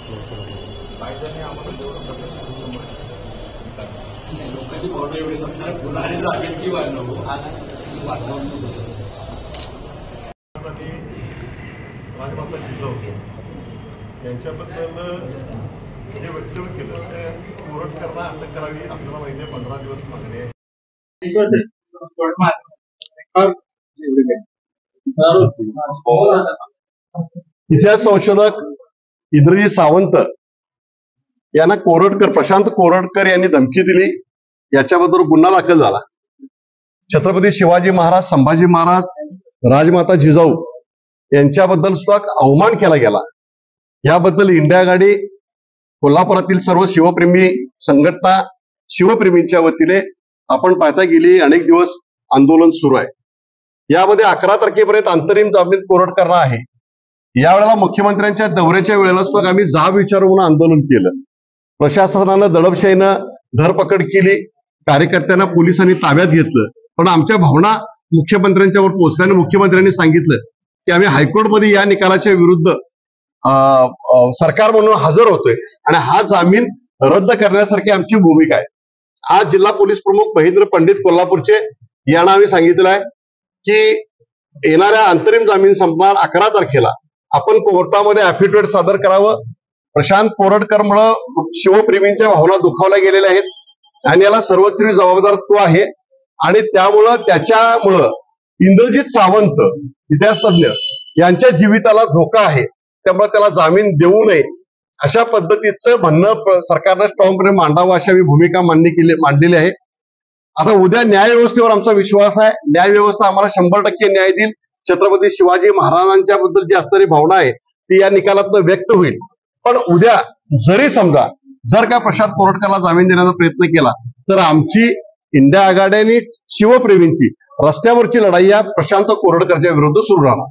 कायद्याने आम्हाला जेवढं प्रशासन लोकांची भावना एवढी असणार गुन्हाने लागेल की राजमाता जिजाऊ यांच्याबद्दल जे वक्तव्य केलं ते कोरटकरला अटक करावी आपल्याला महिने 15 दिवस मागणी आहे. इतिहास संशोधक इंद्रजीत सावंत यांना प्रशांत कोरटकर यांनी धमकी दिली, याच्याबद्दल गुन्हा दाखल झाला. छत्रपती शिवाजी महाराज, संभाजी महाराज, राजमाता जिजाऊ यांच्याबद्दल सुद्धा अवमान केला गेला. याबद्दल इंडिया आघाडी कोल्हापुरातील सर्व शिवप्रेमी संघटना, शिवप्रेमींच्या वतीने आपण पाहता गेली अनेक दिवस आंदोलन सुरू आहे. यामध्ये 11 तारखेपर्यंत अंतरिम जामीन कोरटकरला आहे. यावेळेला मुख्यमंत्र्यांच्या दौऱ्याच्या वेळेला सुद्धा आम्ही जाब विचारू म्हणून आंदोलन केलं. प्रशासनानं दडपशाहीनं धरपकड केली, कार्यकर्त्यांना पोलिसांनी ताब्यात घेतलं. पण आमच्या भावना मुख्यमंत्र्यांच्यावर पोहोचल्याने मुख्यमंत्र्यांनी सांगितलं की आम्ही हायकोर्टमध्ये या निकालाच्या विरुद्ध सरकार म्हणून हजर होतोय आणि हा जामीन रद्द करण्यासारखी आमची भूमिका आहे. आज जिल्हा पोलीस प्रमुख महेंद्र पंडित कोल्हापूरचे यांना आम्ही सांगितलं आहे की येणाऱ्या अंतरिम जामीन संपणार 11 तारखेला आपण कोर्टामध्ये ऍफिडेव्हिट सादर करावं. प्रशांत कोरटकरमुळे शिवप्रेमींच्या भावना दुखावल्या गेलेल्या आहेत आणि याला सर्वस्वी जबाबदार तो आहे. आणि त्याच्यामुळं इंद्रजीत सावंत इतिहास तज्ञ यांच्या जीविताला धोका आहे, त्यामुळे त्याला जामीन देऊ नये अशा पद्धतीचं म्हणणं सरकारनं स्ट्रॉंगपणे मांडावं अशी आम्ही भूमिका मांडलेली आहे. आता उद्या न्यायव्यवस्थेवर आमचा विश्वास आहे. न्यायव्यवस्था आम्हाला 100% न्याय देईल. छत्रपती शिवाजी महाराजांच्या बद्दल जी असणारी भावना आहे ती या निकालातून व्यक्त होईल. पण उद्या जरी समजा जर का प्रशांत कोरटकरला जामीन देण्याचा प्रयत्न केला तर आमची इंडिया आघाडी आणि शिवप्रेमींची रस्त्यावरची लढाई या प्रशांत कोरटकरच्या विरुद्ध सुरू राहणार.